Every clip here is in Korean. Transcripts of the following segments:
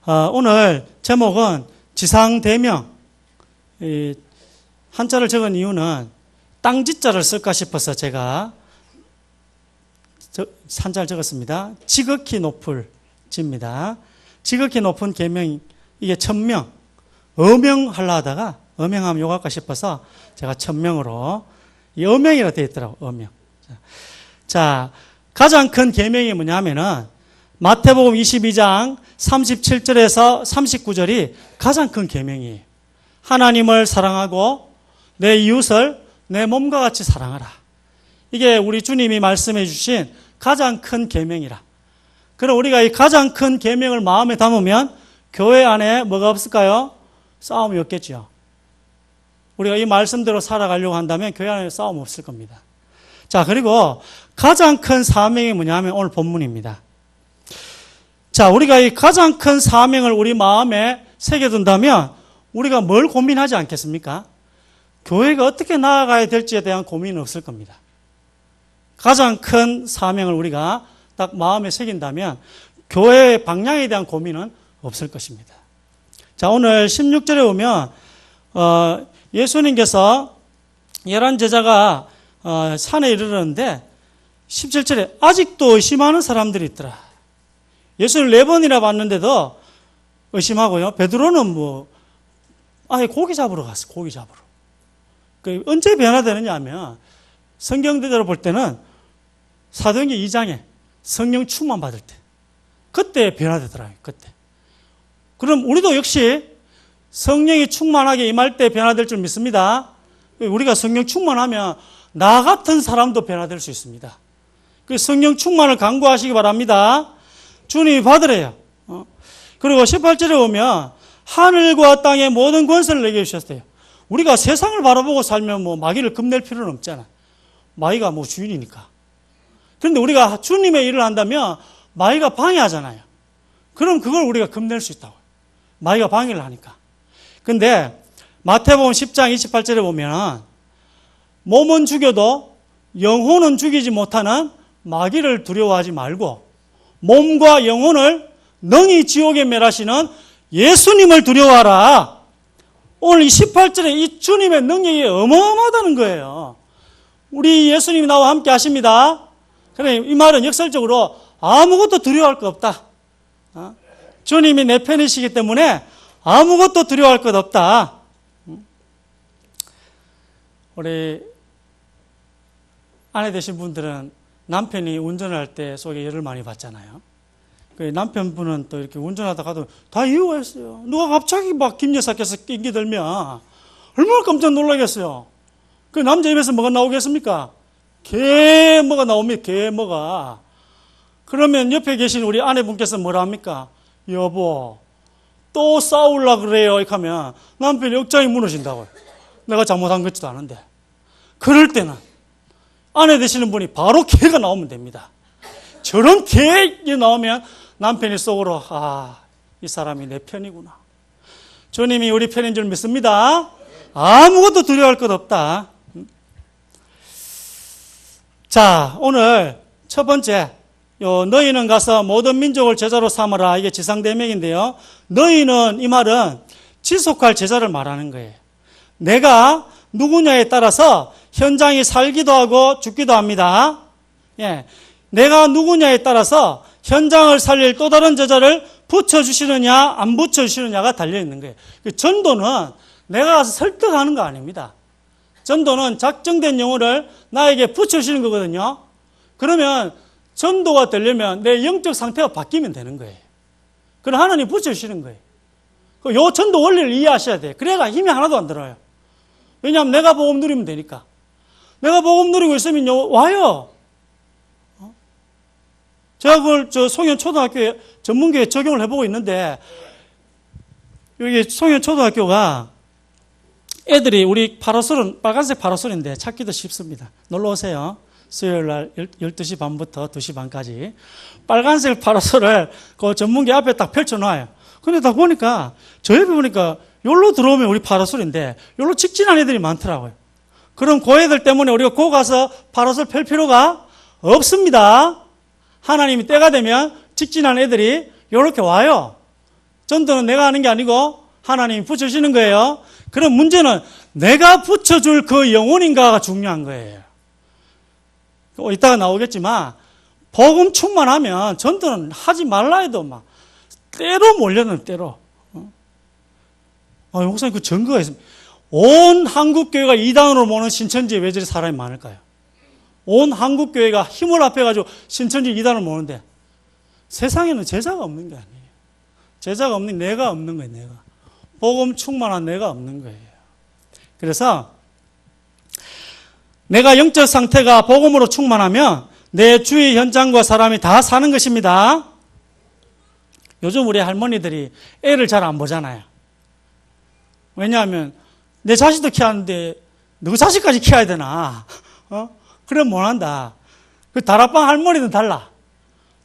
오늘 제목은 지상대명. 한자를 적은 이유는 땅지자를 쓸까 싶어서 제가 한자를 적었습니다. 지극히 높을 지입니다. 지극히 높은 계명, 이게 천명, 어명하려 하다가 어명하면 욕할까 싶어서 제가 천명으로, 이 어명이라 되어 있더라고요. 어명. 자, 가장 큰 계명이 뭐냐면은 마태복음 22장 37절에서 39절이 가장 큰 계명이에요. 하나님을 사랑하고 내 이웃을 내 몸과 같이 사랑하라. 이게 우리 주님이 말씀해 주신 가장 큰 계명이라. 그럼 우리가 이 가장 큰 계명을 마음에 담으면 교회 안에 뭐가 없을까요? 싸움이 없겠죠. 우리가 이 말씀대로 살아가려고 한다면 교회 안에 싸움 없을 겁니다. 자, 그리고 가장 큰 사명이 뭐냐면 오늘 본문입니다. 자, 우리가 이 가장 큰 사명을 우리 마음에 새겨둔다면 우리가 뭘 고민하지 않겠습니까? 교회가 어떻게 나아가야 될지에 대한 고민은 없을 겁니다. 가장 큰 사명을 우리가 딱 마음에 새긴다면 교회의 방향에 대한 고민은 없을 것입니다. 자, 오늘 16절에 보면 예수님께서 11제자가 산에 이르렀는데 17절에 아직도 의심하는 사람들이 있더라. 예수를 4번이나 봤는데도 의심하고요. 베드로는 아예 고기 잡으러 갔어. 고기 잡으러. 언제 변화되느냐 하면 성경대로 볼 때는 사도행전 2장에 성령 충만 받을 때, 그때 변화되더라고요. 그때. 그럼 우리도 역시 성령이 충만하게 임할 때 변화될 줄 믿습니다. 우리가 성령 충만하면 나 같은 사람도 변화될 수 있습니다. 그 성령 충만을 간구하시기 바랍니다. 주님이 받으래요. 그리고 18절에 보면 하늘과 땅의 모든 권세를 내게 주셨어요. 우리가 세상을 바라보고 살면 마귀를 겁낼 필요는 없잖아. 마귀가 주인이니까. 그런데 우리가 주님의 일을 한다면 마귀가 방해하잖아요. 그럼 그걸 우리가 겁낼 수 있다고요. 마귀가 방해를 하니까. 근데 마태복음 10장 28절에 보면 몸은 죽여도 영혼은 죽이지 못하는 마귀를 두려워하지 말고 몸과 영혼을 능히 지옥에 멸하시는 예수님을 두려워하라. 오늘 이 18절에 이 주님의 능력이 어마어마하다는 거예요. 우리 예수님이 나와 함께 하십니다. 그래, 이 말은 역설적으로 아무것도 두려워할 것 없다. 주님이 내 편이시기 때문에 아무것도 두려워할 것 없다. 우리 아내 되신 분들은 남편이 운전을 할 때 속에 열을 많이 받잖아요. 남편분은 또 이렇게 운전하다가도 다 이유가 있어요. 누가 갑자기 김 여사께서 끼기들면 얼마나 깜짝 놀라겠어요. 그 남자 입에서 뭐가 나오겠습니까? 뭐가 나옵니다. 뭐가. 그러면 옆에 계신 우리 아내분께서 뭐라 합니까? 여보, 또 싸우려고 그래요. 이렇게 하면 남편이 억장이 무너진다고요. 내가 잘못한 것도 아는데. 그럴 때는 아내 되시는 분이 바로 개가 나오면 됩니다. 저런 개가 나오면 남편이 속으로 이 사람이 내 편이구나. 주님이 우리 편인 줄 믿습니다. 아무것도 두려워할 것 없다. 자, 오늘 첫 번째, 너희는 가서 모든 민족을 제자로 삼으라. 이게 지상대명인데요. 너희는, 이 말은 지속할 제자를 말하는 거예요. 내가 누구냐에 따라서 현장이 살기도 하고 죽기도 합니다. 예, 내가 누구냐에 따라서 현장을 살릴 또 다른 제자를 붙여주시느냐 안 붙여주시느냐가 달려있는 거예요. 전도는 내가 가서 설득하는 거 아닙니다. 전도는 작정된 영혼을 나에게 붙여주시는 거거든요. 그러면 전도가 되려면 내 영적 상태가 바뀌면 되는 거예요. 그럼 하나님 붙여주시는 거예요. 요 전도 원리를 이해하셔야 돼요. 그래야 힘이 하나도 안 들어요. 왜냐하면 내가 복음 누리면 되니까. 내가 복음 누리고 있으면 와요. 제가 그걸 송현초등학교에 전문교에 적용을 해보고 있는데, 여기 송현초등학교가 애들이 우리 파라솔은 빨간색 파라솔인데 찾기도 쉽습니다. 놀러 오세요. 수요일 날 12시 반부터 2시 반까지. 빨간색 파라솔을 그 전문교 앞에 딱 펼쳐놔요. 근데 딱 보니까, 저 옆에 보니까, 여기로 들어오면 우리 파라솔인데, 여기로 직진한 애들이 많더라고요. 그럼 그 애들 때문에 우리가 고 가서 파라솔 펼 필요가 없습니다. 하나님이 때가 되면 직진한 애들이 이렇게 와요. 전도는 내가 하는 게 아니고 하나님이 붙여주시는 거예요. 그럼 문제는 내가 붙여줄 그 영혼인가가 중요한 거예요. 이따가 나오겠지만 복음 충만하면 전도는 하지 말라 해도 막 때로 몰려는 때로. 목사님 그 증거가 있습니다. 온 한국교회가 이단으로 모는 신천지에 왜 저리 사람이 많을까요? 온 한국교회가 힘을 합해가지고 신천지 이단을 모는데 세상에는 제자가 없는 게 아니에요. 제자가 없는 내가 없는 거예요. 내가. 복음 충만한 내가 없는 거예요. 그래서 내가 영적 상태가 복음으로 충만하면 내 주위 현장과 사람이 다 사는 것입니다. 요즘 우리 할머니들이 애를 잘 안 보잖아요. 왜냐하면 내 자식도 키웠는데 너 자식까지 키워야 되나? 그럼 못한다. 그 다락방 할머니는 달라.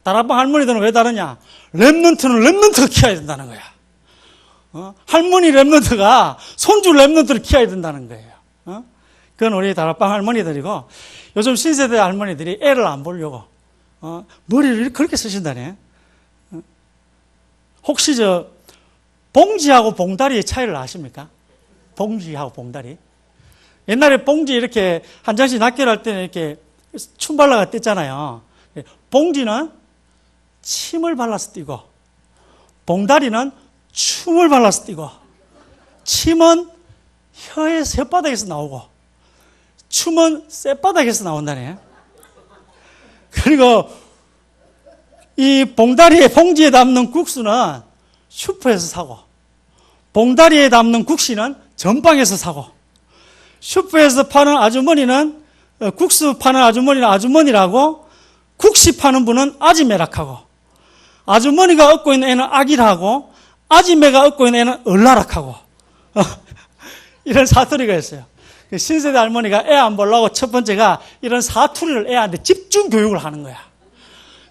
다락방 할머니들은 왜 다르냐? 랩런트는 랩런트가 키워야 된다는 거야. 할머니 랩런트가 손주 랩런트를 키워야 된다는 거예요. 그건 우리 다락방 할머니들이고 요즘 신세대 할머니들이 애를 안 보려고 머리를 그렇게 쓰신다네. 혹시 봉지하고 봉다리의 차이를 아십니까? 봉지하고 봉다리. 옛날에 봉지 이렇게 한 장씩 낱개할 때는 이렇게 춤발라가 뗐잖아요. 봉지는 침을 발라서 띄고 봉다리는 춤을 발라서 띄고 침은 혓바닥에서 나오고 춤은 쇳바닥에서 나온다네. 그리고 이 봉지에 담는 국수는 슈퍼에서 사고 봉다리에 담는 국시는 전방에서 사고 슈퍼에서 파는 아주머니는 국수 파는 아주머니는 아주머니라고 국시 파는 분은 아지매락하고 아주머니가 얻고 있는 애는 아기라고 아지매가 얻고 있는 애는 얼라락하고 이런 사투리가 있어요. 신세대 할머니가 애 안 보려고 첫 번째가 이런 사투리를 애한테 집중 교육을 하는 거야.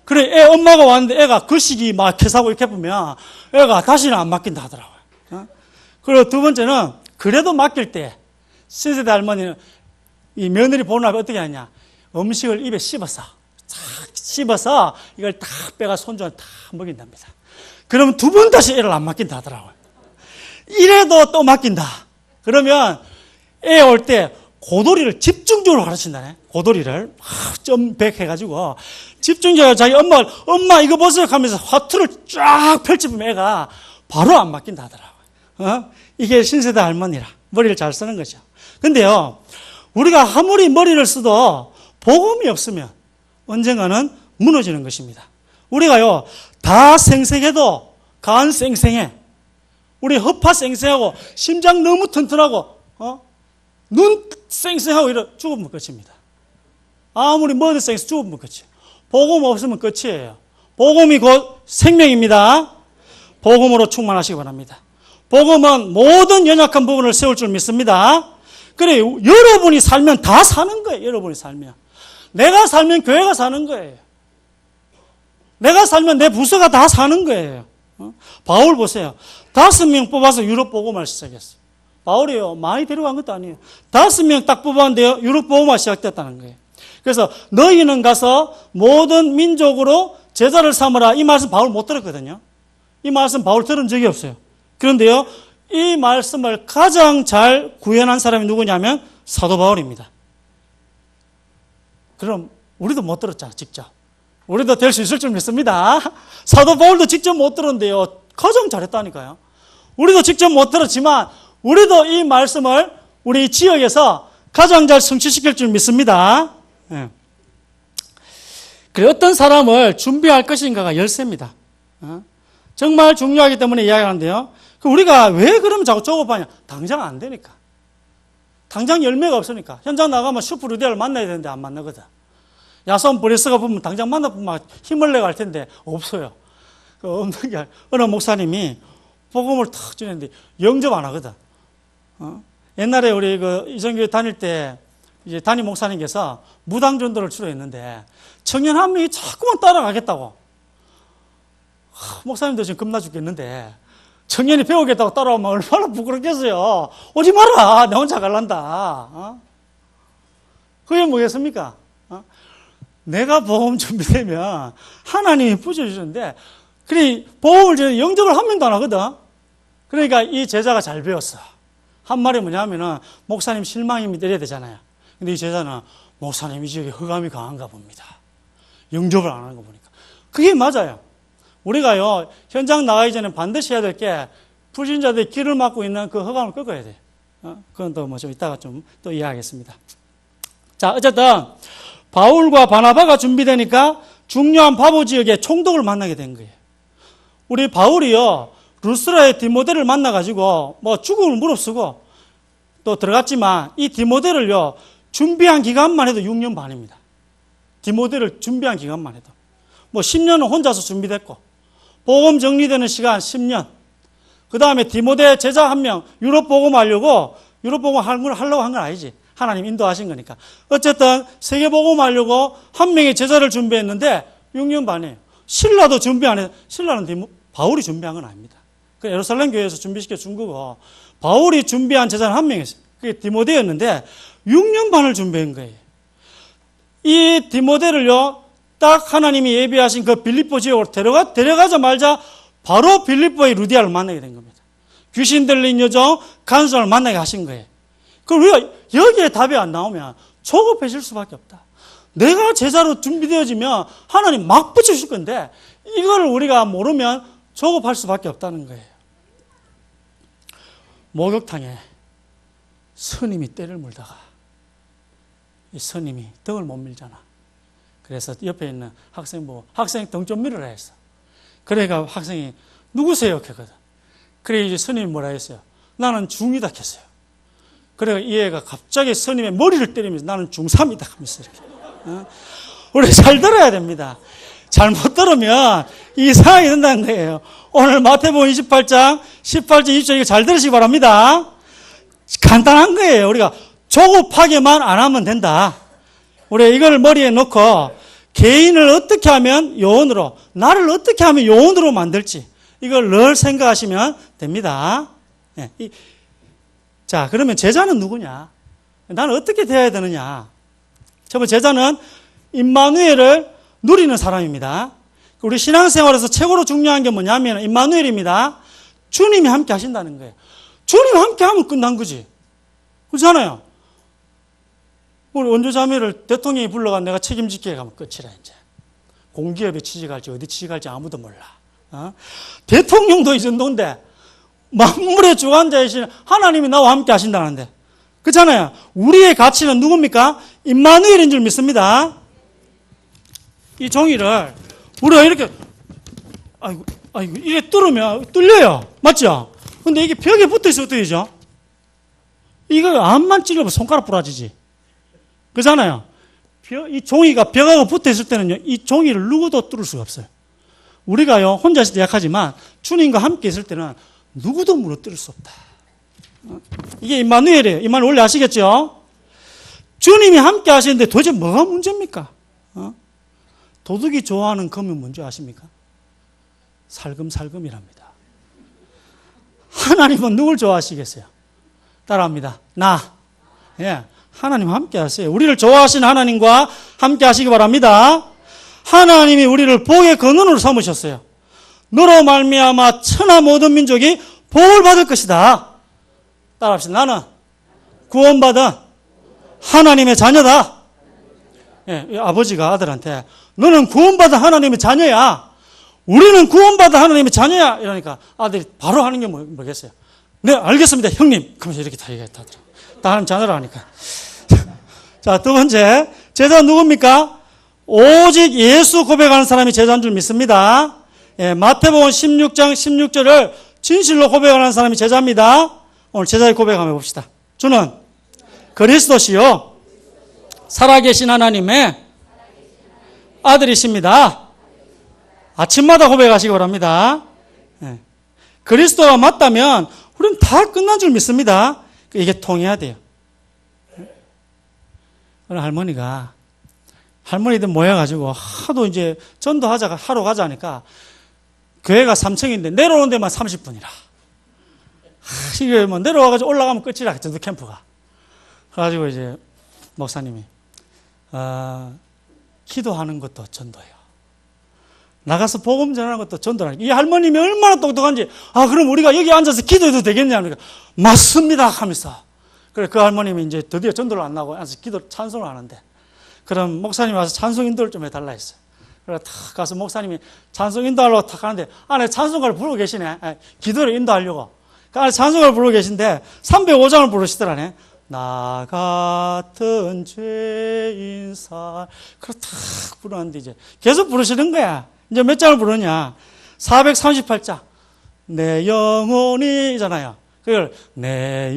그래, 애 엄마가 왔는데 애가 거시기 막 개사고 이렇게 보면 애가 다시는 안 맡긴다 하더라고요. 그리고 두 번째는 그래도 맡길 때 신세대 할머니는 이 며느리 보는 앞에 어떻게 하냐. 음식을 입에 씹어서 이걸 딱 빼가 손주한테 다 먹인답니다. 그러면 두 번 다시 애를 안 맡긴다 하더라고요. 이래도 또 맡긴다. 그러면 애 올 때 고도리를 집중적으로 가르친다네. 고도리를 점백 해가지고 집중적으로 자기 엄마 이거 보세요 하면서 화투를 쫙 펼치면 애가 바로 안 맡긴다 하더라고요. 이게 신세대 할머니라. 머리를 잘 쓰는 거죠. 근데요, 우리가 아무리 머리를 써도 복음이 없으면 언젠가는 무너지는 것입니다. 우리가요, 다 생생해도 간 쌩쌩해. 우리 허파 쌩쌩하고 심장 너무 튼튼하고 눈 쌩쌩하고 이러 죽으면 끝입니다. 아무리 머리 쌩쌩 죽으면 끝이에요. 복음 없으면 끝이에요. 복음이 곧 생명입니다. 복음으로 충만하시기 바랍니다. 복음은 모든 연약한 부분을 세울 줄 믿습니다. 그래, 여러분이 살면 다 사는 거예요. 여러분이 살면. 내가 살면 교회가 사는 거예요. 내가 살면 내 부서가 다 사는 거예요. 바울 보세요. 5명 뽑아서 유럽 복음을 시작했어요. 바울이요, 많이 데려간 것도 아니에요. 5명 딱 뽑았는데요, 유럽 복음화 시작됐다는 거예요. 그래서 너희는 가서 모든 민족으로 제자를 삼으라. 이 말씀 바울 못 들었거든요. 이 말씀 바울 들은 적이 없어요. 그런데요, 이 말씀을 가장 잘 구현한 사람이 누구냐면 사도 바울입니다. 그럼 우리도 못 들었잖아, 직접. 우리도 될 수 있을 줄 믿습니다. 사도 바울도 직접 못 들었는데요, 가장 잘했다니까요. 우리도 직접 못 들었지만 우리도 이 말씀을 우리 지역에서 가장 잘 성취시킬 줄 믿습니다. 예. 그래, 어떤 사람을 준비할 것인가가 열쇠입니다. 정말 중요하기 때문에 이야기하는데요. 우리가 왜 그러면 자꾸 조급하냐? 당장 안 되니까. 당장 열매가 없으니까. 현장 나가면 슈퍼루디아를 만나야 되는데 안 만나거든. 야손 브레스가 보면 당장 만나보면 막 힘을 내고 할 텐데 없어요. 없는 게 어느 목사님이 복음을 탁 주는데 영접 안 하거든. 옛날에 우리 이전교회 다닐 때 이제 담임 목사님께서 무당 전도를 주로 했는데 청년 한 명이 자꾸만 따라가겠다고. 목사님도 지금 겁나 죽겠는데 청년이 배우겠다고 따라오면 얼마나 부끄럽겠어요. 오지 마라. 내 혼자 갈란다. 그게 뭐겠습니까? 내가 복음 준비되면 하나님이 부어주시는데 그래, 보험을 전에 영접을 한 명도 안 하거든. 그러니까 이 제자가 잘 배웠어. 한 말이 뭐냐면은, 목사님 실망입니다. 이래야 되잖아요. 근데 이 제자는, 목사님 이 지역에 흑암이 강한가 봅니다. 영접을 안 하는 거 보니까. 그게 맞아요. 우리가요, 현장 나가기 전에 반드시 해야 될 게, 불신자들이 길을 막고 있는 그 흑암을 꺾어야 돼요. 그건 또 뭐 좀 이따가 좀 또 이해하겠습니다. 자, 어쨌든, 바울과 바나바가 준비되니까 중요한 바보 지역에 총독을 만나게 된 거예요. 우리 바울이요, 루스라의 디모데를 만나가지고 뭐 죽음을 무릅쓰고 또 들어갔지만 이 디모데를요, 준비한 기간만 해도 6년 반입니다. 디모데를 준비한 기간만 해도. 뭐 10년은 혼자서 준비됐고, 복음 정리되는 시간 10년. 그 다음에 디모데 제자 한 명, 유럽 복음 하려고, 유럽 복음 하려고 한 건 아니지. 하나님 인도하신 거니까. 어쨌든 세계 복음 하려고 한 명의 제자를 준비했는데 6년 반이에요. 신라도 준비 안 해서, 신라는 바울이 준비한 건 아닙니다. 그 예루살렘 교회에서 준비시켜 준 거고, 바울이 준비한 제자는 한 명이었어요. 그게 디모데였는데 6년 반을 준비한 거예요. 이 디모데를요, 딱 하나님이 예비하신 그 빌립보 지역으로 데려가자마자 바로 빌립보의 루디아를 만나게 된 겁니다. 귀신 들린 여종 간수를 만나게 하신 거예요. 그럼 우리가 여기에 답이 안 나오면 조급해질 수밖에 없다. 내가 제자로 준비되어지면 하나님 막 붙여줄 건데 이걸 우리가 모르면 조급할 수밖에 없다는 거예요. 목욕탕에 스님이 때를 물다가 이 스님이 덕을 못 밀잖아. 그래서 옆에 있는 학생 보고 학생 등 좀 밀으라 했어. 그러니까 학생이 누구세요? 했거든. 그래 이제 스님이 뭐라 했어요? 나는 중이다 했어요. 그래서 이 애가 갑자기 스님의 머리를 때리면서 나는 중3이다 하면서 이렇게. 우리 잘 들어야 됩니다. 잘못 들으면 이상하게 된다는 거예요. 오늘 마태복음 28장, 18장, 20장 이거 잘 들으시기 바랍니다. 간단한 거예요. 우리가 조급하게만 안 하면 된다. 우리 이걸 머리에 넣고 개인을 어떻게 하면 요원으로, 나를 어떻게 하면 요원으로 만들지 이걸 늘 생각하시면 됩니다. 네. 자, 그러면 제자는 누구냐? 나는 어떻게 되어야 되느냐? 첫 번째 제자는 임마누엘을 누리는 사람입니다. 우리 신앙생활에서 최고로 중요한 게 뭐냐면 임마누엘입니다. 주님이 함께 하신다는 거예요. 주님이 함께 하면 끝난 거지. 그렇잖아요. 우리 원조자매를 대통령이 불러가 내가 책임질게 가면 끝이라 이제. 공기업에 취직할지 어디 취직할지 아무도 몰라. 대통령도 이 정도인데 만물의 주관자이신 하나님이 나와 함께 하신다는데. 그렇잖아요. 우리의 가치는 누굽니까? 임마누엘인 줄 믿습니다. 이 종이를 우리가 이렇게 아이고 이게 뚫려요. 맞죠? 근데 이게 벽에 붙어 있으면 어떻게 되죠? 이거 암만 찔러보면 손가락 부러지지. 그렇잖아요. 이 종이가 벽하고 붙어 있을 때는요, 이 종이를 누구도 뚫을 수가 없어요. 우리가요, 혼자 있을 때 약하지만 주님과 함께 있을 때는 누구도 무너뜨릴 수 없다. 이게 임마누엘이에요. 임마누엘 원래 아시겠죠? 주님이 함께 하시는데 도대체 뭐가 문제입니까? 도둑이 좋아하는 금은 뭔지 아십니까? 살금살금이랍니다. 하나님은 누굴 좋아하시겠어요? 따라합니다. 나. 예. 하나님 함께 하세요. 우리를 좋아하시는 하나님과 함께 하시기 바랍니다. 하나님이 우리를 복의 근원으로 삼으셨어요. 너로 말미암아 천하 모든 민족이 복을 받을 것이다. 따라합시다. 나는 구원받은 하나님의 자녀다. 예, 아버지가 아들한테 너는 구원받은 하나님의 자녀야. 우리는 구원받은 하나님의 자녀야. 이러니까 아들이 바로 하는 게 뭐겠어요? 네, 알겠습니다, 형님. 그러면서 이렇게 다 얘기하더라고요. 다 하나님 자녀라 하니까. 자, 두 번째. 제자 누굽니까? 오직 예수 고백하는 사람이 제자인 줄 믿습니다. 예, 마태복음 16장 16절을 진실로 고백하는 사람이 제자입니다. 오늘 제자의 고백 한번 해봅시다. 주는 그리스도시요 살아계신 하나님의 아들이십니다. 아침마다 고백하시기 바랍니다. 예. 그리스도가 맞다면 우리는 다 끝난 줄 믿습니다. 이게 통해야 돼요. 어느 할머니들 모여가지고 하도 이제 전도하자가 하러 가자 하니까 교회가 3층인데 내려오는 데만 30분이라. 이게 뭐 내려와가지고 올라가면 끝이라 전도 캠프가. 그래가지고 이제 목사님이 기도하는 것도 전도예요. 나가서 복음 전하는 것도 전도라는 거예요. 이 할머님이 얼마나 똑똑한지, 그럼 우리가 여기 앉아서 기도해도 되겠냐? 그러니까, 맞습니다! 하면서. 그래, 그 할머님이 이제 드디어 전도를 안 나고 앉아서 찬송을 하는데, 그럼 목사님이 와서 찬송 인도를 좀 해달라 했어요. 그래, 탁 가서 목사님이 찬송 인도하려고 탁 하는데, 안에 찬송가를 부르고 계시네. 기도를 인도하려고. 그 안에 찬송가를 부르고 계신데, 305장을 부르시더라네. 나 같은 죄인 살. 그걸 탁 부르는데 이제 계속 부르시는 거야. 이제 몇 장을 부르냐? 438장. 내 영혼이잖아요. 그걸 내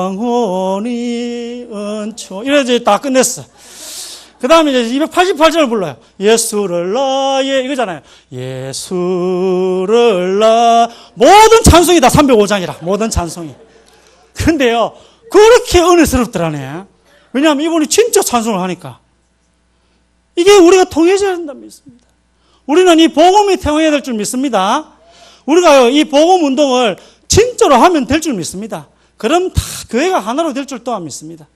영혼이 은총. 이래서 다 끝냈어. 그 다음에 이제 288장을 불러요. 예수를 나의 이거잖아요. 예수를 모든 찬송이 다 305장이라. 모든 찬송이. 근데요, 그렇게 은혜스럽더라네. 왜냐하면 이분이 진짜 찬송을 하니까. 이게 우리가 통해져야 된다 믿습니다. 우리는 이 복음이 통해야 될 줄 믿습니다. 우리가 이 복음 운동을 진짜로 하면 될 줄 믿습니다. 그럼 다 교회가 하나로 될 줄 또한 믿습니다.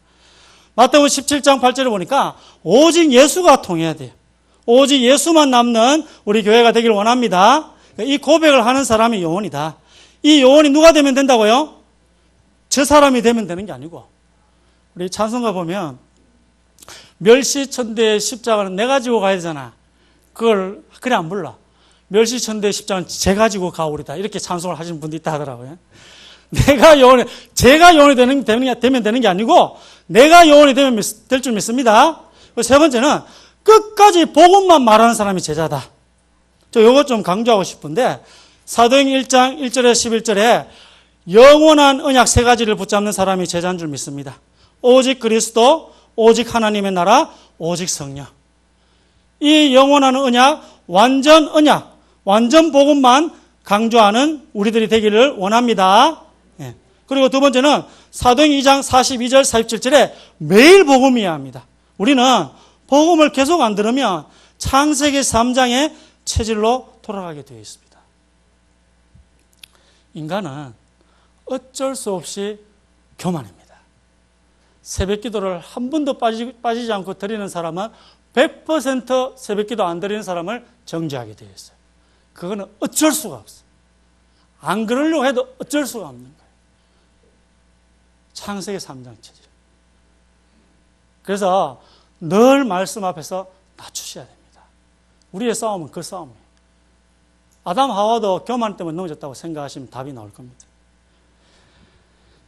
마태복음 17장 8절에 보니까 오직 예수가 통해야 돼요. 오직 예수만 남는 우리 교회가 되기를 원합니다. 이 고백을 하는 사람이 요원이다. 이 요원이 누가 되면 된다고요? 저 사람이 되면 되는 게 아니고, 우리 찬송가 보면 멸시천대의 십자가는 내가 지고 가야 되잖아. 그걸 그래 안 불러. 멸시천대의 십자가는 제가 지고 가오리다. 이렇게 찬송을 하시는 분도 있다 하더라고요. 제가 요원이 되면 되는 게 아니고 내가 요원이 되면 될 줄 믿습니다. 세 번째는 끝까지 복음만 말하는 사람이 제자다. 저 요것 좀 강조하고 싶은데, 사도행 1장 1절에 11절에 영원한 언약 세 가지를 붙잡는 사람이 제자인 줄 믿습니다. 오직 그리스도, 오직 하나님의 나라, 오직 성령. 이 영원한 언약, 완전 복음만 강조하는 우리들이 되기를 원합니다. 예. 그리고 두 번째는 사도행 2장 42절, 47절에 매일 복음이어야 합니다. 우리는 복음을 계속 안 들으면 창세기 3장의 체질로 돌아가게 되어 있습니다. 인간은 어쩔 수 없이 교만입니다. 새벽 기도를 한 번도 빠지지 않고 드리는 사람은 100% 새벽 기도 안 드리는 사람을 정죄하게 되어 있어요. 그거는 어쩔 수가 없어요. 안 그러려고 해도 어쩔 수가 없는 거예요. 창세기 3장 체질. 그래서 늘 말씀 앞에서 낮추셔야 됩니다. 우리의 싸움은 그 싸움이에요. 아담 하와도 교만 때문에 넘어졌다고 생각하시면 답이 나올 겁니다.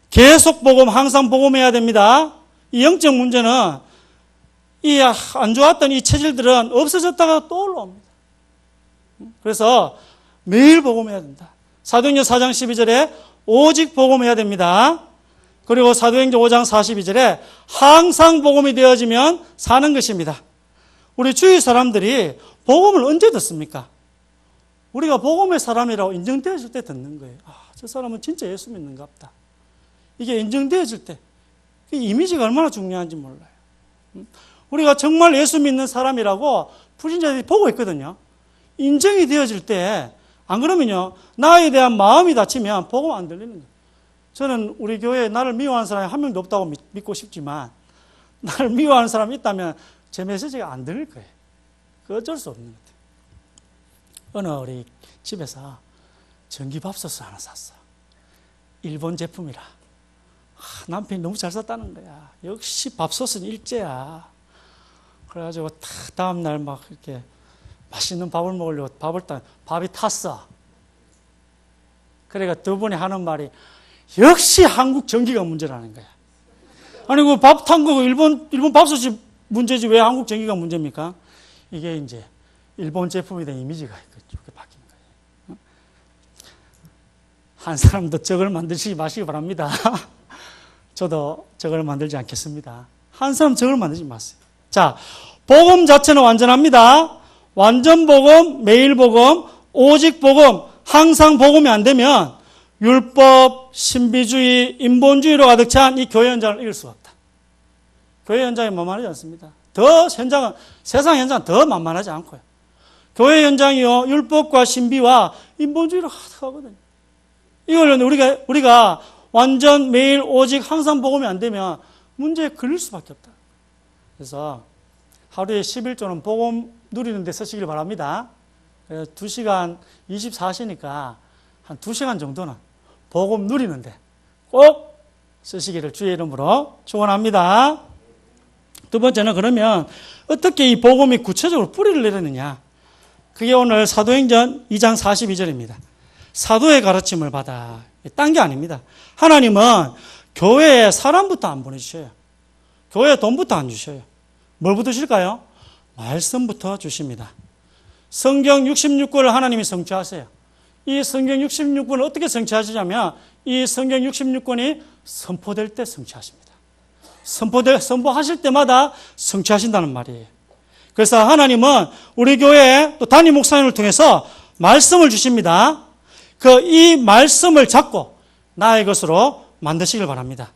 계속 복음, 항상 복음해야 됩니다. 이 영적 문제는 이 안 좋았던 이 체질들은 없어졌다가 또 올라옵니다. 그래서 매일 복음해야 된다. 사도행전 4장 12절에 오직 복음해야 됩니다. 그리고 사도행전 5장 42절에 항상 복음이 되어지면 사는 것입니다. 우리 주위 사람들이 복음을 언제 듣습니까? 우리가 복음의 사람이라고 인정되어질 때 듣는 거예요. 저 사람은 진짜 예수 믿는가 보다. 이게 인정되어질 때, 그 이미지가 얼마나 중요한지 몰라요. 우리가 정말 예수 믿는 사람이라고 불신자들이 보고 있거든요. 인정이 되어질 때, 안 그러면요, 나에 대한 마음이 다치면 복음 안 들리는 거예요. 저는 우리 교회에 나를 미워하는 사람이 한 명도 없다고 믿고 싶지만, 나를 미워하는 사람이 있다면 제 메시지가 안 들릴 거예요. 그 어쩔 수 없는 것 같아요. 어느 우리 집에서 전기밥솥을 하나 샀어. 일본 제품이라. 남편이 너무 잘 샀다는 거야. 역시 밥솥은 일제야. 그래가지고 다음날 막 이렇게 맛있는 밥을 먹으려고 밥이 탔어. 그러니까 두 분이 하는 말이 역시 한국 전기가 문제라는 거야. 아니, 그 밥 탄 거 일본 밥솥이 문제지 왜 한국 전기가 문제입니까? 이게 이제 일본 제품에 대한 이미지가 그렇게 바뀐 거예요. 한 사람도 저걸 만드시지 마시기 바랍니다. 저도 저걸 만들지 않겠습니다. 한 사람 저걸 만들지 마세요. 자, 복음 자체는 완전합니다. 완전 복음, 매일 복음, 오직 복음, 항상 복음이 안 되면 율법, 신비주의, 인본주의로 가득 찬 이 교회 현장을 이길 수가 없다. 교회 현장이 만만하지 않습니다. 세상 현장은 더 만만하지 않고요. 교회 현장이요, 율법과 신비와 인본주의로 가득하거든요. 이걸 우리가 완전 매일 오직 항상 복음이 안 되면 문제에 걸릴 수밖에 없다. 그래서 하루에 11조는 복음 누리는 데 쓰시길 바랍니다. 2시간 24시니까 한 2시간 정도는 복음 누리는데 꼭 쓰시기를 주의 이름으로 축원합니다. 두 번째는 그러면 어떻게 이 복음이 구체적으로 뿌리를 내리느냐. 그게 오늘 사도행전 2장 42절입니다. 사도의 가르침을 받아. 딴 게 아닙니다. 하나님은 교회에 사람부터 안 보내주셔요. 교회에 돈부터 안 주셔요. 뭘부터 주실까요? 말씀부터 주십니다. 성경 66권을 하나님이 성취하세요. 이 성경 66권을 어떻게 성취하시냐면 이 성경 66권이 선포될 때 성취하십니다. 선포하실 때마다 성취하신다는 말이에요. 그래서 하나님은 우리 교회 또 담임 목사님을 통해서 말씀을 주십니다. 이 말씀을 잡고 나의 것으로 만드시길 바랍니다.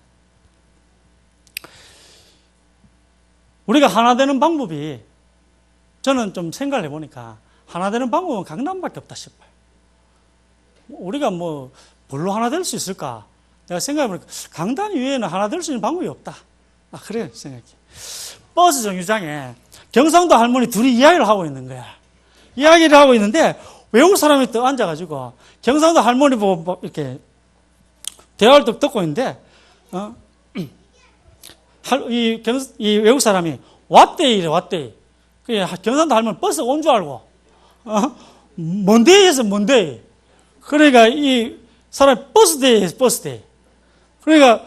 우리가 하나 되는 방법이 저는 좀 생각을 해보니까 하나 되는 방법은 강단밖에 없다 싶어요. 우리가 뭘로 하나 될 수 있을까? 내가 생각해보니까 강단 이외에는 하나 될 수 있는 방법이 없다. 그래요, 생각해. 버스 정류장에 경상도 할머니 둘이 이야기를 하고 있는 거야. 이야기를 하고 있는데 외국 사람이 또 앉아가지고 경상도 할머니 보고 이렇게 대화를 또 듣고 있는데, 이 외국 사람이 왓데이래, 왓데이. 경상도 할머니 버스가 온 줄 알고, 뭔데이 해서 뭔데이. 그러니까 이 사람이 버스데이 해서 버스데이. 그러니까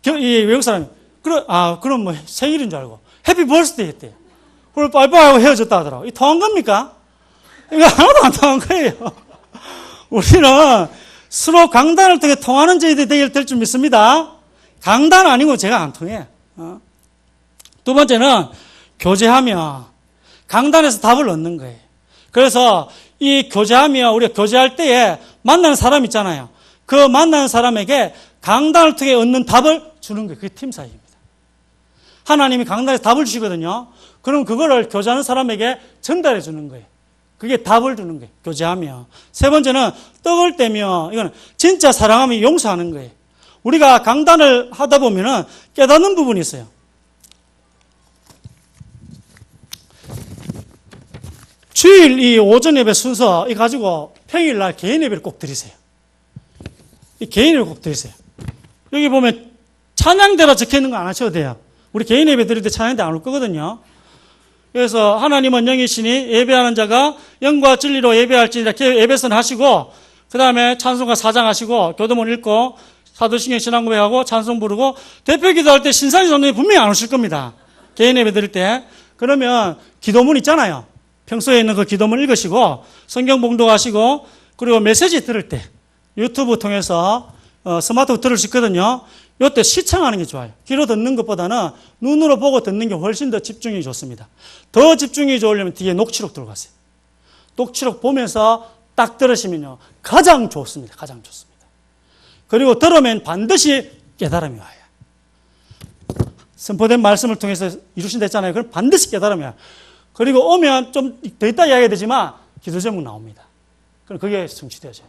이 외국 사람이, 그럼 생일인 줄 알고, 해피 버스데이 했대요. 그걸 빠이빠이 하고 헤어졌다 하더라고. 이 통한 겁니까? 이거 하나도 안 통한 거예요. 우리는 서로 강단을 통해 통하는 저희들이 될 줄 믿습니다. 강단 아니고 제가 안 통해. 두 번째는 교제하며 강단에서 답을 얻는 거예요. 그래서 이 교제하며 우리가 교제할 때에 만나는 사람 있잖아요. 그 만나는 사람에게 강단을 통해 얻는 답을 주는 거예요. 그게 팀 사역입니다. 하나님이 강단에서 답을 주시거든요. 그럼 그거를 교제하는 사람에게 전달해 주는 거예요. 그게 답을 주는 거예요. 교제하며. 세 번째는 떡을 떼며, 이거는 진짜 사랑하며 용서하는 거예요. 우리가 강단을 하다 보면은 깨닫는 부분이 있어요. 주일 이 오전 예배 순서 이 가지고 평일날 개인 예배를 꼭 드리세요. 이 개인 예배를 꼭 드리세요. 여기 보면 찬양대라 적혀 있는 거 안 하셔도 돼요. 우리 개인 예배 드릴 때 찬양대 안 올 거거든요. 그래서 하나님은 영이시니 예배하는 자가 영과 진리로 예배할지니라 예배선 하시고 그 다음에 찬송가 4장 하시고 교도문 읽고 사도신경 신앙 고백하고 찬송 부르고 대표 기도할 때 신상이 선생님이 분명히 안 오실 겁니다. 개인 예배 드릴 때. 그러면 기도문 있잖아요. 평소에 있는 그 기도문 읽으시고 성경 봉독하시고 그리고 메시지 들을 때 유튜브 통해서 스마트폰 들을 수 있거든요. 이때 시청하는 게 좋아요. 귀로 듣는 것보다는 눈으로 보고 듣는 게 훨씬 더 집중이 좋습니다. 더 집중이 좋으려면 뒤에 녹취록 들고 가세요. 녹취록 보면서 딱 들으시면요. 가장 좋습니다. 가장 좋습니다. 그리고 들으면 반드시 깨달음이 와요. 선포된 말씀을 통해서 이루신다 했잖아요. 그럼 반드시 깨달음이 와요. 그리고 오면 좀 더 있다 이야기해야 되지만 기도 제목 나옵니다. 그럼 그게 성취되죠.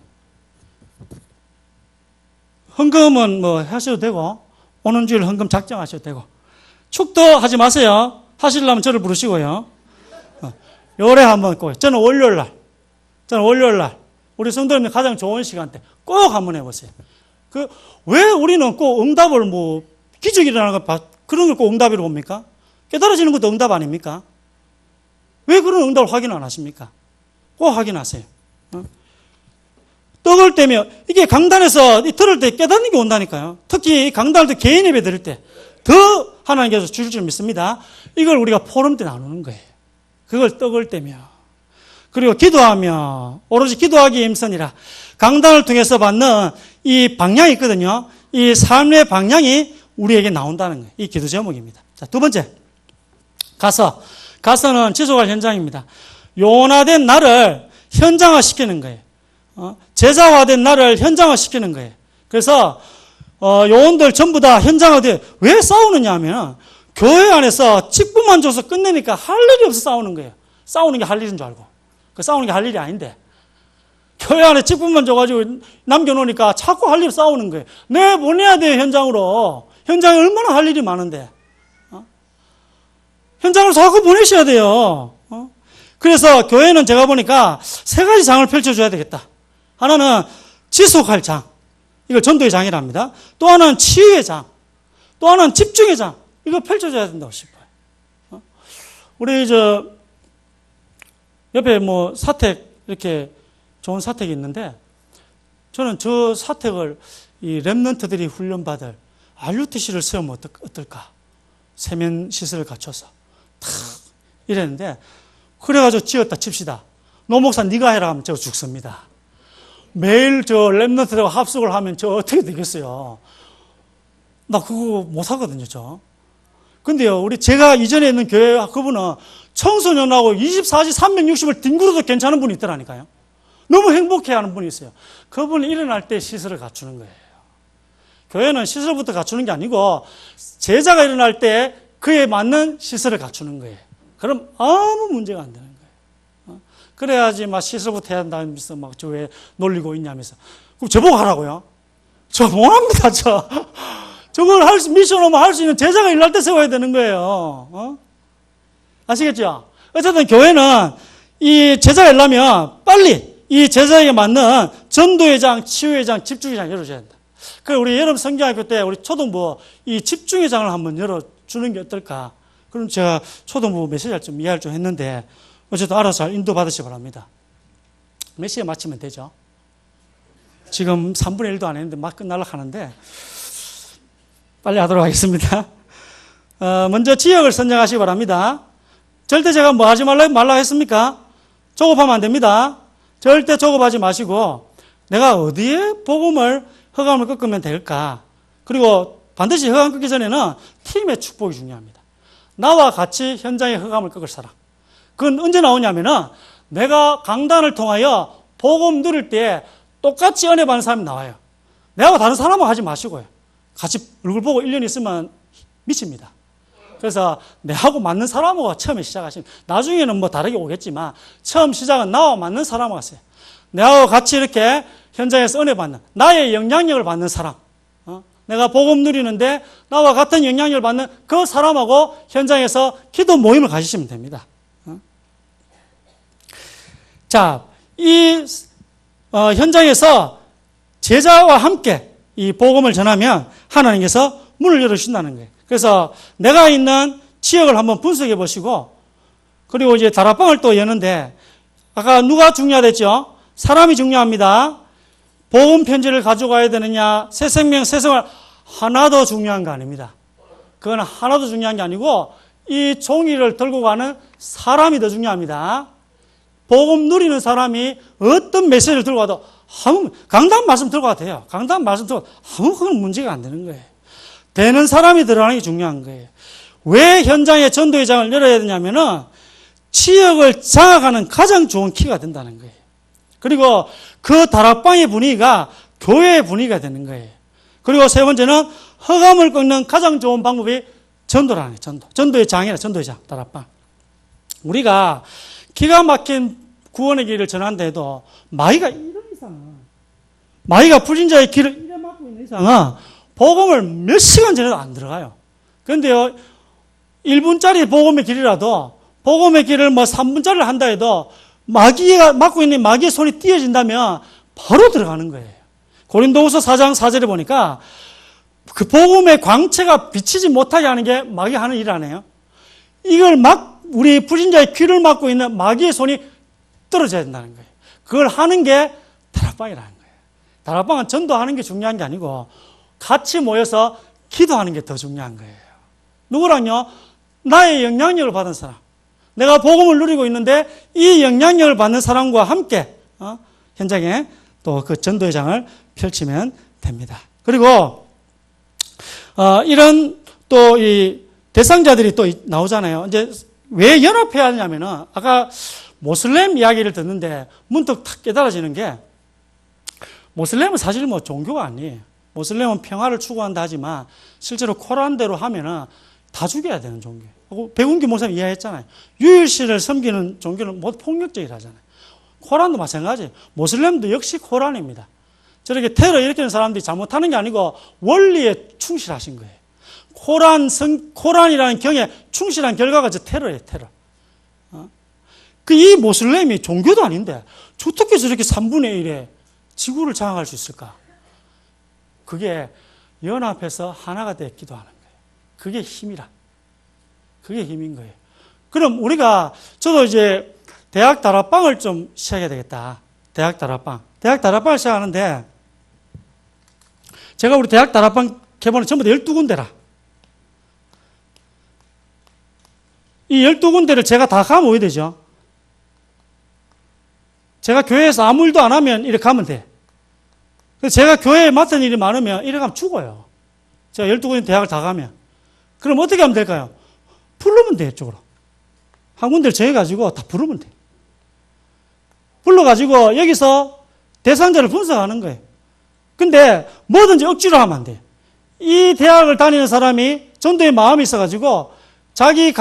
헌금은 하셔도 되고 오는 주일 헌금 작정하셔도 되고 축도하지 마세요. 하시려면 저를 부르시고요. 요래 한번 꼭. 저는 월요일날 우리 성도님들 가장 좋은 시간대 꼭 한번 해보세요. 왜 우리는 꼭 응답을 기적이 일어나는 거 그런 걸 꼭 응답이라고 봅니까? 깨달아지는 것도 응답 아닙니까? 왜 그런 응답을 확인 안 하십니까? 꼭 확인하세요. 떡을 떼며 이게 강단에서 들을 때 깨닫는 게 온다니까요. 특히 강단을 때 개인 예배 드릴 때 더 하나님께서 주실 줄 믿습니다. 이걸 우리가 포럼 때 나누는 거예요. 그걸 떡을 떼며 그리고 기도하며 오로지 기도하기에 힘쓰니라. 강단을 통해서 받는 이 방향이 있거든요. 이 삶의 방향이 우리에게 나온다는 거예요. 이 기도 제목입니다. 자, 두 번째 가서는 지속할 현장입니다. 요원화된 나를 현장화시키는 거예요. 제자화된 나를 현장화시키는 거예요. 그래서 요원들 전부 다 현장화돼. 왜 싸우느냐 하면 교회 안에서 직분만 줘서 끝내니까 할 일이 없어 싸우는 거예요. 싸우는 게 할 일인 줄 알고. 싸우는 게 할 일이 아닌데 교회 안에 직분만 줘가지고 남겨놓으니까 자꾸 할 일 싸우는 거예요. 내 보내야 돼요. 현장으로. 현장에 얼마나 할 일이 많은데 현장으로 자꾸 보내셔야 돼요. 그래서 교회는 제가 보니까 세 가지 장을 펼쳐줘야 되겠다. 하나는 지속할 장. 이걸 전도의 장이랍니다. 또 하나는 치유의 장. 또 하나는 집중의 장. 이거 펼쳐줘야 된다고 싶어요. 우리 옆에 사택, 이렇게 좋은 사택이 있는데, 저는 저 사택을 이 랩런트들이 훈련받을 RUTC를 세우면 어떨까? 세면 시설을 갖춰서. 탁! 이랬는데, 그래가지고 지었다 칩시다. 노 목사 네가 해라 하면 저 죽습니다. 매일 저 랩런트들하고 합숙을 하면 저 어떻게 되겠어요? 나 그거 못 하거든요, 저. 근데요, 제가 이전에 있는 교회 그분은 청소년하고 24시 360을 뒹굴어도 괜찮은 분이 있더라니까요. 너무 행복해 하는 분이 있어요. 그분이 일어날 때 시설을 갖추는 거예요. 교회는 시설부터 갖추는 게 아니고 제자가 일어날 때 그에 맞는 시설을 갖추는 거예요. 그럼 아무 문제가 안 되는 거예요. 그래야지 시설부터 해야 한다면서 저 왜 놀리고 있냐면서. 그럼 저보고 하라고요? 저 못합니다, 저. 저걸 미션 오면 할 수 있는 제자가 일어날 때 세워야 되는 거예요. 아시겠죠? 어쨌든 교회는 이 제자가 일어나면 빨리 이 제자에게 맞는 전도의 장, 치유의 장, 집중의 장 열어줘야 된다. 우리 여름 성경학교 때 우리 초등부 이 집중의 장을 한번 열어주는 게 어떨까? 그럼 제가 초등부 메시지를 좀 이해할 좀 했는데, 어쨌든 알아서 잘 인도받으시기 바랍니다. 몇 시에 마치면 되죠? 지금 3분의 1도 안 했는데 막 끝날라 하는데, 빨리 하도록 하겠습니다. 먼저 지역을 선정하시기 바랍니다. 절대 제가 뭐 하지 말라고 했습니까? 조급하면 안 됩니다. 절대 조급하지 마시고, 내가 어디에 복음을, 허감을 꺾으면 될까? 그리고 반드시 허감 꺾기 전에는 팀의 축복이 중요합니다. 나와 같이 현장에 허감을 꺾을 사람. 그건 언제 나오냐면은 내가 강단을 통하여 복음 누릴 때 똑같이 은혜 받는 사람이 나와요. 내하고 다른 사람하고 하지 마시고요. 같이 얼굴 보고 1년 있으면 미칩니다. 그래서 내하고 맞는 사람하고 처음에 시작하시면, 나중에는 다르게 오겠지만 처음 시작은 나와 맞는 사람하고 하세요. 내하고 같이 이렇게 현장에서 은혜 받는, 나의 영향력을 받는 사람. 내가 복음 누리는데 나와 같은 영향력을 받는 그 사람하고 현장에서 기도 모임을 가지시면 됩니다. 자, 이 현장에서 제자와 함께 이 복음을 전하면 하나님께서 문을 열어주신다는 거예요. 그래서 내가 있는 지역을 한번 분석해 보시고, 그리고 이제 다락방을 또 여는데, 아까 누가 중요하댔죠? 사람이 중요합니다. 복음 편지를 가져가야 되느냐, 새 생명, 새 생활, 하나도 중요한 거 아닙니다. 그건 하나도 중요한 게 아니고, 이 종이를 들고 가는 사람이 더 중요합니다. 복음 누리는 사람이 어떤 메시지를 들고 가도 강단 말씀 들고 가도 돼요. 강단 말씀 들고 가도 아무 그건 문제가 안 되는 거예요. 되는 사람이 들어가는 게 중요한 거예요. 왜 현장에 전도의 장을 열어야 되냐면은 지역을 장악하는 가장 좋은 키가 된다는 거예요. 그리고 그 다락방의 분위기가 교회의 분위기가 되는 거예요. 그리고 세 번째는 허감을 꺾는 가장 좋은 방법이 전도라는 거예요. 전도의 장이라, 전도의 장, 다락방. 우리가 기가 막힌 구원의 길을 전한다 해도 마귀가 이런 이상은, 마귀가 불신자의 길을 이래 막고 있는 이상은 복음을 몇 시간 전에도 안 들어가요. 그런데요, 1분짜리 복음의 길이라도, 복음의 길을 3분짜리를 한다 해도 마귀가 막고 있는 마귀의 손이 띄어진다면 바로 들어가는 거예요. 고린도후서 4장 4절에 보니까 그 복음의 광채가 비치지 못하게 하는 게 마귀 하는 일 아니에요. 이걸 우리 불신자의 귀를 막고 있는 마귀의 손이 떨어져야 된다는 거예요. 그걸 하는 게 다락방이라는 거예요. 다락방은 전도하는 게 중요한 게 아니고 같이 모여서 기도하는 게 더 중요한 거예요. 누구랑요? 나의 영향력을 받은 사람. 내가 복음을 누리고 있는데 이 영향력을 받는 사람과 함께 현장에 또 그 전도의 장을 펼치면 됩니다. 그리고 이런 또 이 대상자들이 또 나오잖아요. 이제 왜 연합해야 하냐면은 아까 모슬렘 이야기를 듣는데 문득 탁 깨달아지는 게, 모슬렘은 사실 종교가 아니에요. 모슬렘은 평화를 추구한다 하지만 실제로 코란대로 하면은 다 죽여야 되는 종교예요. 백운기 목사님 이해했잖아요. 유일신을 섬기는 종교는 모두 폭력적이라 하잖아요. 코란도 마찬가지예요. 모슬렘도 역시 코란입니다. 저렇게 테러 일으키는 사람들이 잘못하는 게 아니고 원리에 충실하신 거예요. 코란이라는 경에 충실한 결과가 저 테러예요, 테러. 이 모슬렘이 종교도 아닌데 어떻게 저렇게 3분의 1에 지구를 장악할 수 있을까? 그게 연합해서 하나가 되어 기도하는 거예요. 그게 힘이라. 그게 힘인 거예요. 그럼 저도 이제 대학 다락방을 좀 시작해야 되겠다. 대학 다락방을 시작하는데, 제가 우리 대학 다락방 개번은 전부 다 12군데라. 이 12군데를 제가 다 가면 어떻게 되죠? 제가 교회에서 아무 일도 안 하면 이렇게 가면 돼. 제가 교회에 맡은 일이 많으면 이렇게 가면 죽어요. 제가 12군데 대학을 다 가면. 그럼 어떻게 하면 될까요? 부르면 돼, 이쪽으로. 한 군데를 정해가지고 다 부르면 돼. 불러가지고 여기서 대상자를 분석하는 거예요. 근데 뭐든지 억지로 하면 안 돼요. 이 대학을 다니는 사람이 전도의 마음이 있어가지고 자기의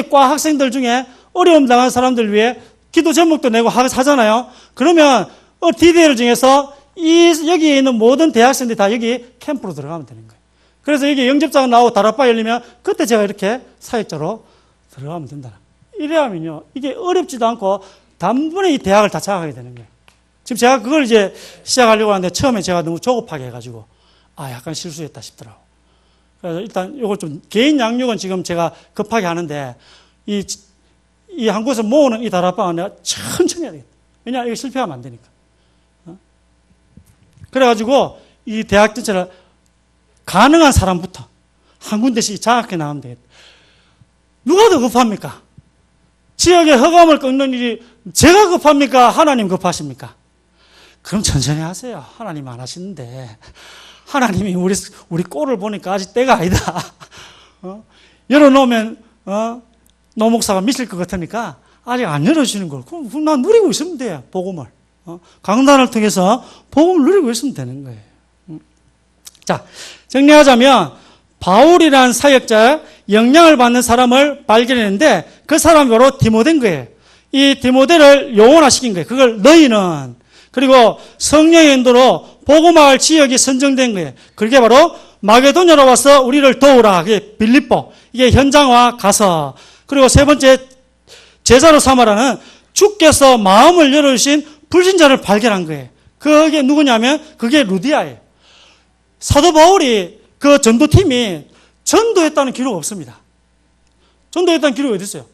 과 학생들 중에 어려움 당한 사람들을 위해 기도 제목도 내고 하잖아요. 그러면 DDL을 정해서 여기에 있는 모든 대학생들이 다 여기 캠프로 들어가면 되는 거예요. 그래서 여기 영접자가 나오고 다락방 열리면 그때 제가 이렇게 사역자로 들어가면 된다. 이래 하면요, 이게 어렵지도 않고 단번에 이 대학을 다 장악하게 되는 거예요. 지금 제가 그걸 이제 시작하려고 하는데 처음에 제가 너무 조급하게 해가지고 약간 실수했다 싶더라고. 그래서 일단 이걸 좀 개인 양육은 지금 제가 급하게 하는데 이 한 곳을 모으는 이 다락방은 내가 천천히 해야 되겠다. 왜냐하면 이거 실패하면 안 되니까. 그래가지고 이 대학 전체를 가능한 사람부터 한 군데씩 장악해 나가면 되겠다. 누가 더 급합니까? 지역의 허감을 끊는 일이 제가 급합니까? 하나님 급하십니까? 그럼 천천히 하세요. 하나님 안 하시는데. 하나님이 우리 꼴을 보니까 아직 때가 아니다. 열어놓으면, 노 목사가 미칠 것 같으니까 아직 안 열어주시는 걸. 그럼 난 누리고 있으면 돼요. 복음을. 강단을 통해서 복음을 누리고 있으면 되는 거예요. 자, 정리하자면, 바울이라는 사역자, 영향을 받는 사람을 발견했는데 그 사람이 바로 디모데인 거예요. 이 디모데를 영원화시킨 거예요. 그걸 너희는, 그리고 성령의 인도로 복음화할 지역이 선정된 거예요. 그게 바로 마게도냐로 와서 우리를 도우라. 그게 빌립보. 이게 현장화 가서. 그리고 세 번째, 제자로 삼아라는 주께서 마음을 열어주신 불신자를 발견한 거예요. 그게 누구냐면 그게 루디아예요. 사도 바울이 그 전도팀이 전도했다는 기록 없습니다. 전도했다는 기록이 어디 있어요?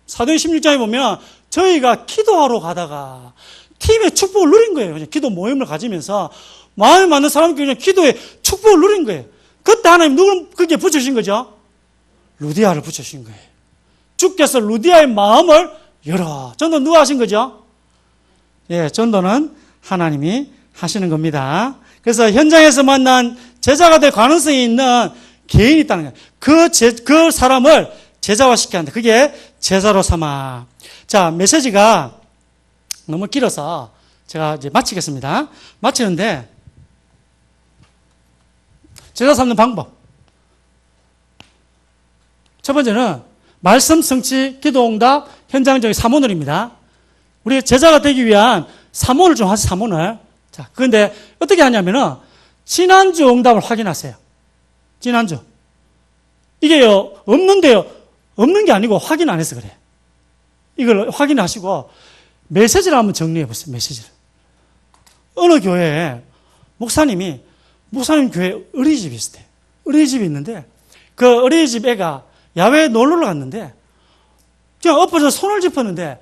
사도행 16장에 보면 저희가 기도하러 가다가 팀의 축복을 누린 거예요. 그냥 기도 모임을 가지면서 마음에 맞는 사람끼리 그냥 기도에 축복을 누린 거예요. 그때 하나님 누굴 그게 붙여주신 거죠? 루디아를 붙여주신 거예요. 주께서 루디아의 마음을 열어. 전도 누가 하신 거죠? 예, 전도는 하나님이 하시는 겁니다. 그래서 현장에서 만난 제자가 될 가능성이 있는 개인이 있다는 거예요. 그 사람을 제자화시켜야 한다. 그게 제자로 삼아. 자, 메시지가 너무 길어서 제가 이제 마치겠습니다. 마치는데, 제자 삼는 방법. 첫 번째는 말씀, 성취, 기도, 응답, 현장적인 사모늘입니다. 우리 제자가 되기 위한 사모를 좀 하세요, 사모를. 자, 그런데 어떻게 하냐면은, 지난주 응답을 확인하세요. 지난주. 이게요, 없는데요. 없는 게 아니고 확인 안 해서 그래요. 이걸 확인하시고, 메시지를 한번 정리해 보세요, 메시지를. 어느 교회에 목사님 교회에 어린이집이 있어요. 어린이집이 있는데, 그 어린이집 애가 야외에 놀러 갔는데, 그냥 엎어져 손을 짚었는데,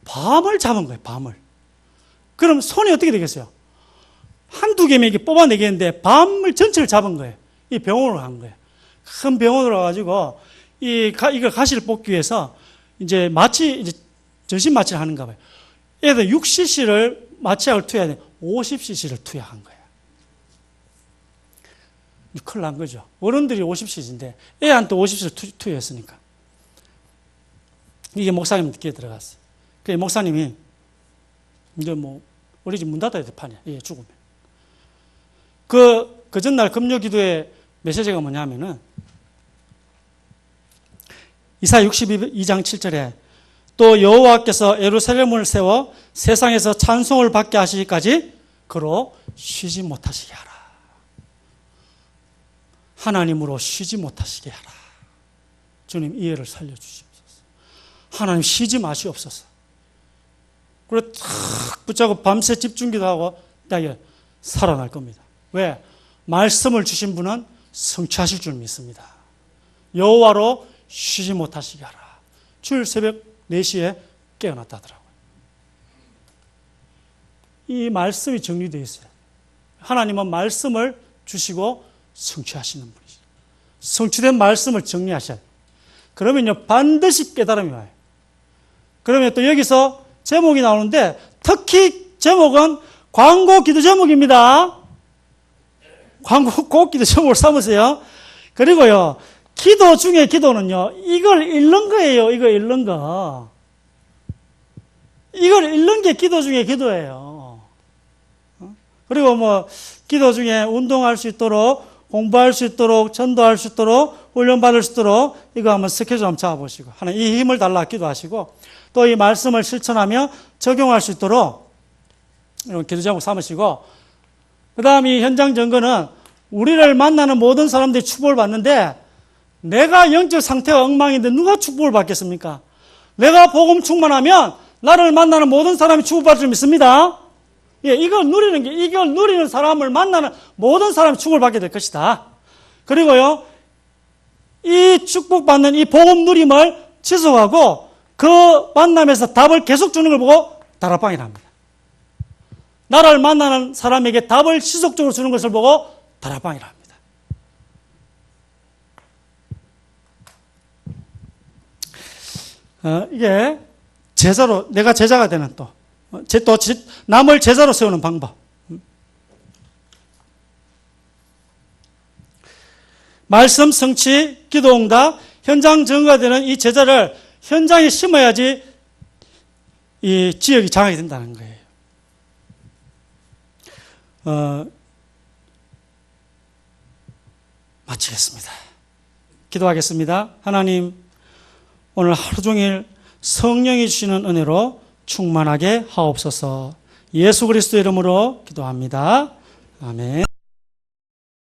밤을 잡은 거예요, 밤을. 그럼 손이 어떻게 되겠어요? 한두 개면 이게 뽑아내겠는데, 밤을 전체를 잡은 거예요. 이 병원으로 간 거예요. 큰 병원으로 가가지고, 이걸 가시를 뽑기 위해서, 이제 전신 마취를 하는가 봐요. 애들 6cc를 마취약을 투여해야 돼. 50cc를 투여한 거예요. 큰일 난 거죠. 어른들이 50cc인데 애한테 50cc를 투여했으니까. 이게 목사님 귀에 들어갔어요. 그래서 목사님이 이제 우리 집 문 닫아야 될 판이야. 이게 죽으면. 그 전날 금요 기도의 메시지가 뭐냐면은 이사야 62장 7절에 또 여호와께서 예루살렘을 세워 세상에서 찬송을 받게 하시기까지 그로 쉬지 못하시게 하라. 하나님으로 쉬지 못하시게 하라. 주님 이해를 살려주시옵소서. 하나님 쉬지 마시옵소서. 그리고 탁 붙잡고 밤새 집중기도 하고 딱 살아날 겁니다. 왜? 말씀을 주신 분은 성취하실 줄 믿습니다. 여호와로 쉬지 못하시게 하라. 주일 새벽 4시에 깨어났다 하더라고요. 이 말씀이 정리되어 있어요. 하나님은 말씀을 주시고 성취하시는 분이죠. 성취된 말씀을 정리하셔야 돼요. 그러면요, 반드시 깨달음이 와요. 그러면 또 여기서 제목이 나오는데, 특히 제목은 광고 기도 제목입니다. 광고 꼭 기도 제목을 삼으세요. 그리고요, 기도 중에 기도는요, 이걸 읽는 거예요. 이거 읽는 거. 이걸 읽는 게 기도 중에 기도예요. 그리고 뭐, 기도 중에 운동할 수 있도록, 공부할 수 있도록, 전도할 수 있도록, 훈련받을 수 있도록, 이거 한번 스케줄 한번 잡아보시고, 하나님 이 힘을 달라 기도하시고, 또 이 말씀을 실천하며 적용할 수 있도록, 이런 기도 제목 삼으시고, 그 다음 이 현장 증거는 우리를 만나는 모든 사람들이 축복을 받는데, 내가 영적 상태가 엉망인데 누가 축복을 받겠습니까? 내가 복음 충만하면 나를 만나는 모든 사람이 축복받을 줄 믿습니다. 예, 이걸 누리는 사람을 만나는 모든 사람이 축복을 받게 될 것이다. 그리고요, 이 축복받는 이 복음 누림을 지속하고 그 만남에서 답을 계속 주는 걸 보고 다락방이랍니다. 나를 만나는 사람에게 답을 지속적으로 주는 것을 보고 다락방이랍니다. 이게 제자로, 내가 제자가 되는 또 남을 제자로 세우는 방법. 말씀 성취, 기도 응답, 현장 증거가 되는 이 제자를 현장에 심어야지 이 지역이 장악이 된다는 거예요. 마치겠습니다. 기도하겠습니다. 하나님, 오늘 하루 종일 성령이 주시는 은혜로 충만하게 하옵소서. 예수 그리스도 이름으로 기도합니다. 아멘.